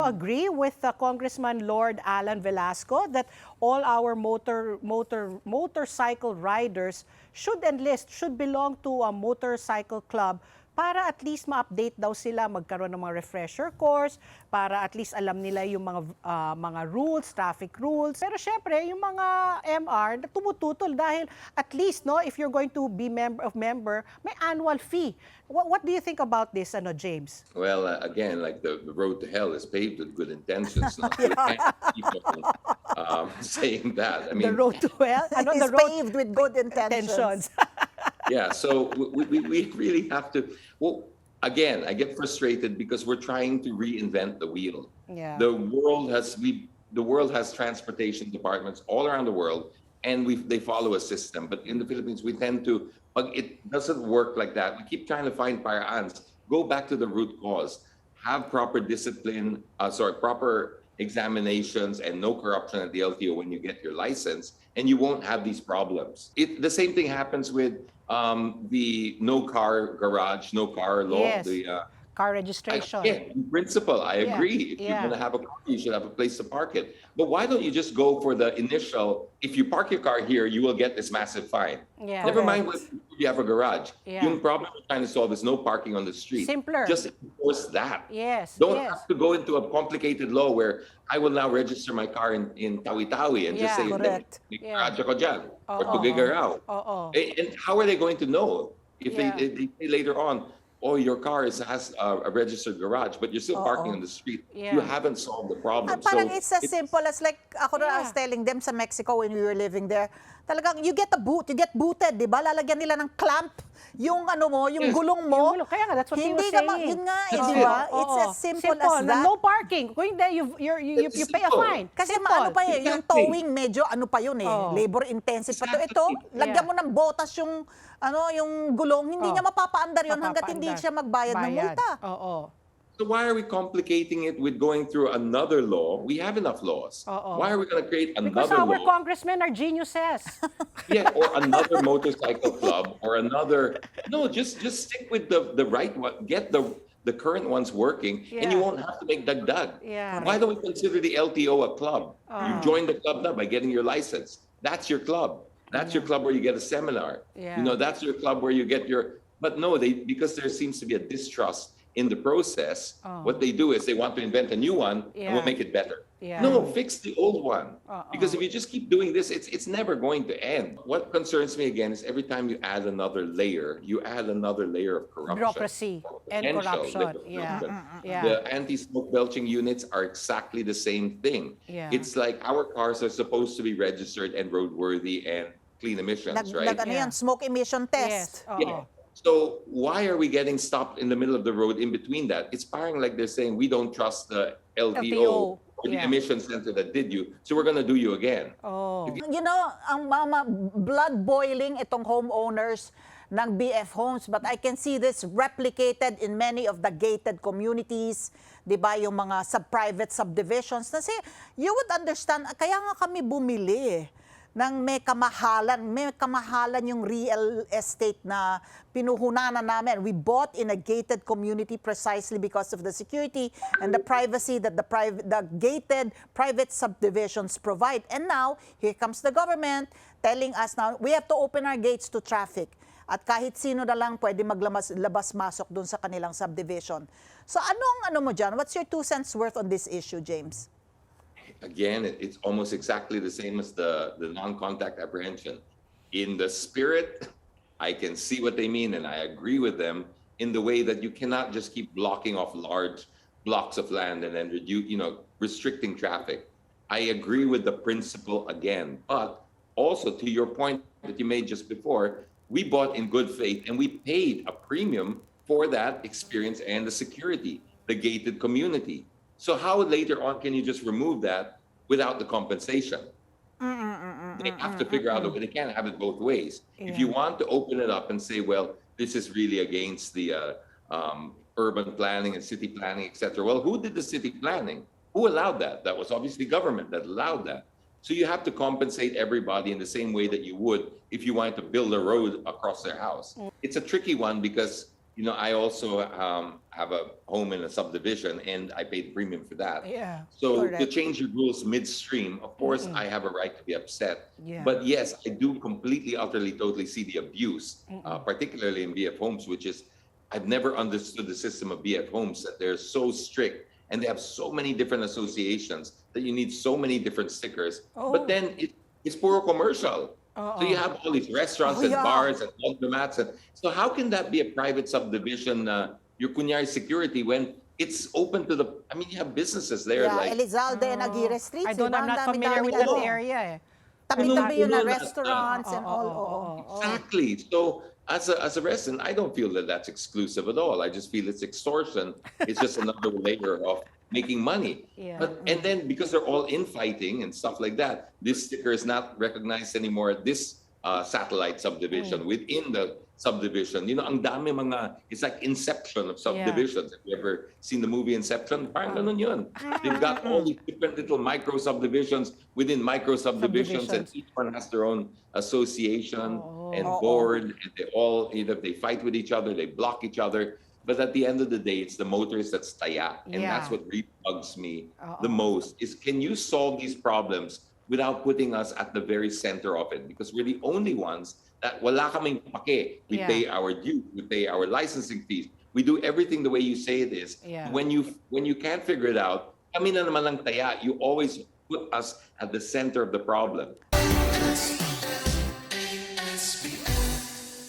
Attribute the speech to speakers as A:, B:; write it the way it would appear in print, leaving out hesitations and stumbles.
A: Agree with Congressman Lord Alan Velasco that all our motorcycle riders should enlist, should belong to a motorcycle club para at least ma-update daw sila, magkaroon ng mga refresher course, para at least alam nila yung mga rules, traffic rules. Pero syempre, yung mga MR na tumututol dahil at least, no, if you're going to be member, may annual fee. What do you think about this, James?
B: Well, again, like the road to hell is paved with good intentions. No? You can't keep on, saying that. I mean,
A: The road to hell?
C: It's paved with good intentions.
B: yeah, so we really have to. Well, again, I get frustrated because we're trying to reinvent the wheel.
A: Yeah.
B: The world has transportation departments all around the world, and they follow a system. But in the Philippines, we tend to. But it doesn't work like that. We keep trying to find paraans. Go back to the root cause. Have proper discipline. Proper examinations and no corruption at the LTO when you get your license, and you won't have these problems. The same thing happens with the no car garage, no car law.
A: Yes. Car registration.
B: In principle, I agree. If you're going to have a car, you should have a place to park it. But why don't you just go for the initial, if you park your car here, you will get this massive fine.
A: Yeah.
B: Never mind if you have a garage.
A: Yeah.
B: Yung problem we're trying to solve is no parking on the street.
A: Simpler.
B: Just enforce that.
A: Yes.
B: Don't have to go into a complicated law where I will now register my car in Tawi-Tawi and just say,
C: correct.
B: garage ako dyan, or Tugigaraw. And how are they going to know if they say later on, oh, your car has a registered garage, but you're still parking on the street.
A: Yeah.
B: You haven't solved the problem.
C: Parang it's as simple as like, ako na I was telling them sa Mexico when we were living there, talagang you get booted, di ba? Lalagyan nila ng clamp, yung yung gulong mo.
A: Kaya nga, that's what he was
C: Hindi
A: saying.
C: yun nga, di ba? It's as simple as that.
A: No parking. Kung hindi, you pay a fine.
C: Kasi
A: Simple.
C: yung towing medyo labor intensive pa to. Ito, lagyan mo ng botas yung gulong, hindi niya mapapaandar yun hangga't hindi siya magbayad ng multa.
B: So why are we complicating it with going through another law? We have enough laws. Why are we going to create another
A: Because our
B: law?
A: congressmen are geniuses.
B: Yeah, or another motorcycle club, or another. No, just stick with the right one. Get the current ones working, and you won't have to make dagdag.
A: Yeah.
B: Why don't we consider the LTO a club? You join the club now by getting your license. That's your club. That's your club where you get a seminar.
A: Yeah.
B: That's your club where you get your. But no, because there seems to be a distrust in the process. What they do is they want to invent a new one and we'll make it better.
A: Yeah.
B: No, fix the old one. Because if you just keep doing this, it's never going to end. What concerns me again is every time you add another layer, of corruption.
A: Bureaucracy and corruption.
B: The anti-smoke belching units are exactly the same thing.
A: Yeah.
B: It's like our cars are supposed to be registered and roadworthy and clean emissions, right?
C: Smoke emission test.
A: Yes.
B: Yeah. So why are we getting stopped in the middle of the road in between that? It's firing like they're saying we don't trust the LTO or the emission center that did you, so we're going to do you again.
C: Ang blood boiling itong homeowners ng BF Homes, but I can see this replicated in many of the gated communities, di ba, yung mga private subdivisions. Kasi you would understand, kaya nga kami bumili ng may kamahalan yung real estate na pinuhunanan namin. We bought in a gated community precisely because of the security and the privacy that the gated private subdivisions provide. And now, here comes the government telling us now, we have to open our gates to traffic. At kahit sino na lang pwede maglabas-masok dun sa kanilang subdivision. So ano mo dyan? What's your 2 cents worth on this issue, James?
B: Again, it's almost exactly the same as the non-contact apprehension. In the spirit, I can see what they mean, and I agree with them in the way that you cannot just keep blocking off large blocks of land and then restricting traffic. I agree with the principle again, but also to your point that you made just before, we bought in good faith and we paid a premium for that experience and the security, the gated community. So how later on can you just remove that without the compensation? They have to figure out a way. They can't have it both ways. If you want to open it up and say, well, this is really against the urban planning and city planning, etc. Well, who did the city planning? Who allowed that? That was obviously government that allowed that. So you have to compensate everybody in the same way that you would if you wanted to build a road across their house. It's a tricky one because I also have a home in a subdivision, and I paid premium for that.
A: Yeah.
B: So to
C: Correct.
B: change your rules midstream, of course, I have a right to be upset.
A: Yeah.
B: But yes, I do completely, utterly, totally see the abuse, particularly in BF homes, which is, I've never understood the system of BF homes, that they're so strict and they have so many different associations that you need so many different stickers.
A: Oh.
B: But then it's puro commercial. So you have all these restaurants
C: Oh,
B: and
C: yeah.
B: bars and laundromats. And so how can that be a private subdivision, your kunyari security, when it's open to the, I mean, you have businesses there
C: Yeah,
B: like,
C: Elizalde and Aguirre Streets.
A: I don't,
C: diba?
A: I'm
C: Ang
A: not familiar with
C: dami-daming
A: that
C: ano.
A: area eh.
C: Tabi-tabi yun na
B: Puno-puno na.
C: restaurants and all. Oo.
B: exactly. So as a resident, I don't feel that that's exclusive at all. I just feel it's extortion. It's just another layer of making money.
A: Yeah.
B: But and then because they're all infighting and stuff like that, this sticker is not recognized anymore at this satellite subdivision within the subdivision. Ang dami mga, it's like Inception of subdivisions. Have you ever seen the movie Inception? Parang ganun yun. They've got all these different little micro subdivisions within micro subdivisions, and each one has their own association and board, and they all, either they fight with each other, they block each other. But at the end of the day, it's the motorists that's taya. And that's what really bugs me the most, is can you solve these problems without putting us at the very center of it? Because we're the only ones that wala kaming pake. We pay our dues, we pay our licensing fees. We do everything the way you say it is.
A: Yeah.
B: When you can't figure it out, kami na naman lang taya. You always put us at the center of the problem.